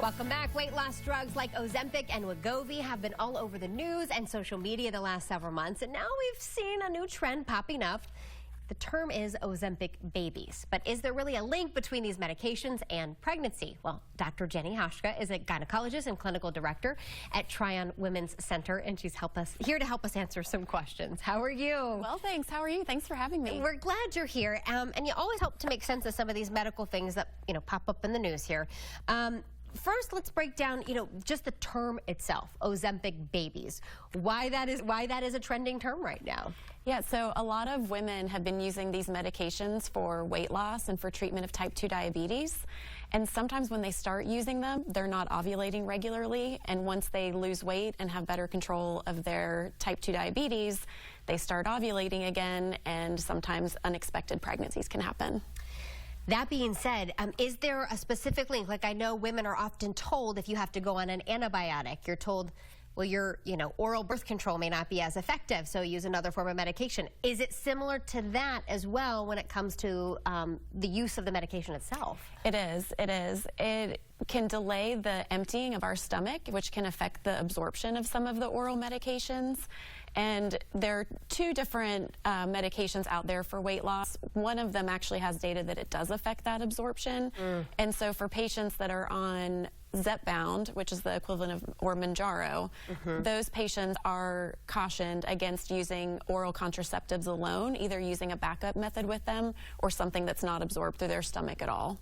Welcome back. Weight loss drugs like Ozempic and Wegovy have been all over the news and social media the last several months, and now we've seen a new trend popping up. The term is Ozempic babies. But is there really a link between these medications and pregnancy? Well, Dr. Jennie Hauschka is a gynecologist and clinical director at Tryon Women's Center, and she's here to help us answer some questions. How are you? Well, thanks. How are you? Thanks for having me. We're glad you're here, and you always help to make sense of some of these medical things that pop up in the news here. First, let's break down, just the term itself, Ozempic babies. Why that is a trending term right now? Yeah, so a lot of women have been using these medications for weight loss and for treatment of type 2 diabetes. And sometimes when they start using them, they're not ovulating regularly. And once they lose weight and have better control of their type 2 diabetes, they start ovulating again, and sometimes unexpected pregnancies can happen. That being said, is there a specific link? Like, I know women are often told if you have to go on an antibiotic, you're told, well, your oral birth control may not be as effective, so use another form of medication. Is it similar to that as well when it comes to the use of the medication itself? It is. It is. It can delay the emptying of our stomach, which can affect the absorption of some of the oral medications. And there are two different medications out there for weight loss. One of them actually has data that it does affect that absorption. And so for patients that are on Zepbound, which is the equivalent of or Mounjaro, those patients are cautioned against using oral contraceptives alone, either using a backup method with them or something that's not absorbed through their stomach at all.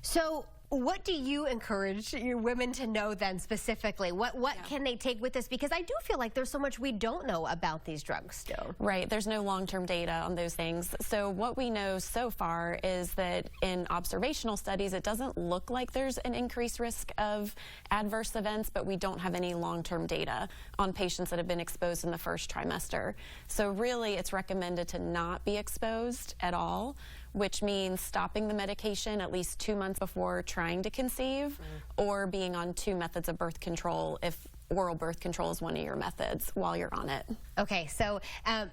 So what do you encourage your women to know then specifically? What can they take with this? Because I do feel like there's so much we don't know about these drugs still. Right. There's no long-term data on those things. So what we know so far is that in observational studies, it doesn't look like there's an increased risk of adverse events, but we don't have any long-term data on patients that have been exposed in the first trimester. So really, it's recommended to not be exposed at all, which means stopping the medication at least 2 months before trying to conceive, or being on 2 methods of birth control if oral birth control is one of your methods while you're on it. Okay, so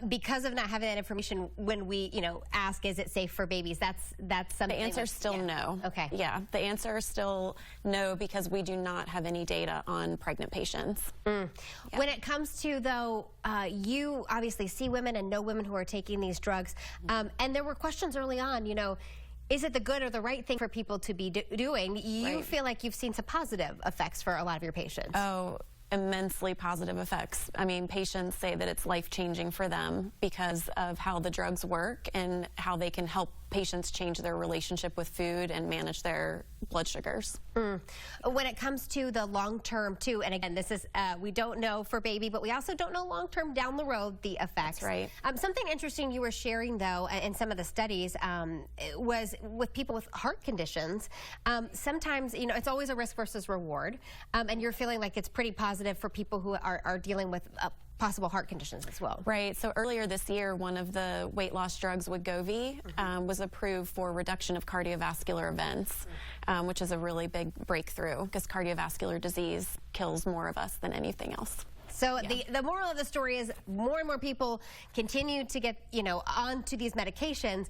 because of not having that information, when we ask, is it safe for babies, that's something. The answer is still no. Okay. Yeah, the answer is still no, because we do not have any data on pregnant patients. Yeah. When it comes to, though, you obviously see women and know women who are taking these drugs, and there were questions early on, is it the good or the right thing for people to be doing? You feel like you've seen some positive effects for a lot of your patients. Oh, immensely positive effects. I mean, patients say that it's life-changing for them because of how the drugs work and how they can help patients change their relationship with food and manage their blood sugars. When it comes to the long-term too, and again, this is, we don't know for baby, but we also don't know long-term down the road the effects. That's right. Something interesting you were sharing though in some of the studies was with people with heart conditions. Sometimes, it's always a risk versus reward, and you're feeling like it's pretty positive for people who are dealing with possible heart conditions as well. Right. So earlier this year, one of the weight loss drugs, Wegovy, was approved for reduction of cardiovascular events, which is a really big breakthrough because cardiovascular disease kills more of us than anything else. So the moral of the story is more and more people continue to get, onto these medications,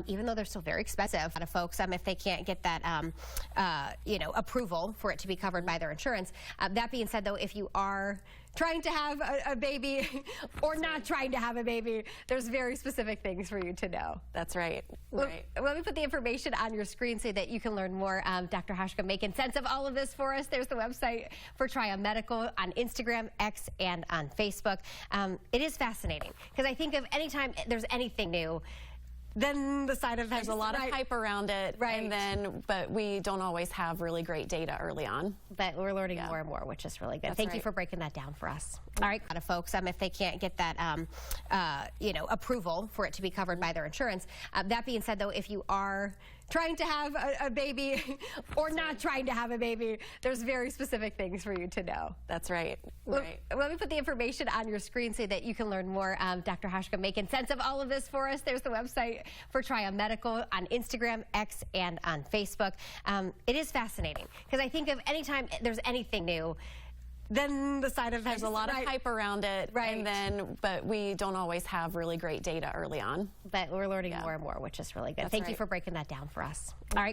even though they're still very expensive. A lot of folks, if they can't get that, approval for it to be covered by their insurance. That being said, though, if you are trying to have a baby or not trying to have a baby, there's very specific things for you to know. That's right. Right. Let me put the information on your screen so that you can learn more. Dr. Hauschka making sense of all of this for us. There's the website for Tryon Medical on Instagram, X, and on Facebook. It is fascinating because I think of anytime there's anything new, then the side effects. There's a lot of hype around it, but we don't always have really great data early on. But we're learning more and more, which is really good. Thank you for breaking that down for us. All right, a lot of folks, if they can't get that, approval for it to be covered by their insurance. That being said, though, if you are trying to have a baby or not trying to have a baby, there's very specific things for you to know. That's right. Let me put the information on your screen so that you can learn more. Dr. Hauschka making sense of all of this for us. There's the website for Tryon Medical on Instagram, X, and on Facebook. It is fascinating because I think of anytime there's anything new, then the side effects. There's a lot of hype around it, but we don't always have really great data early on. But we're learning more and more, which is really good. Thank you for breaking that down for us. All right.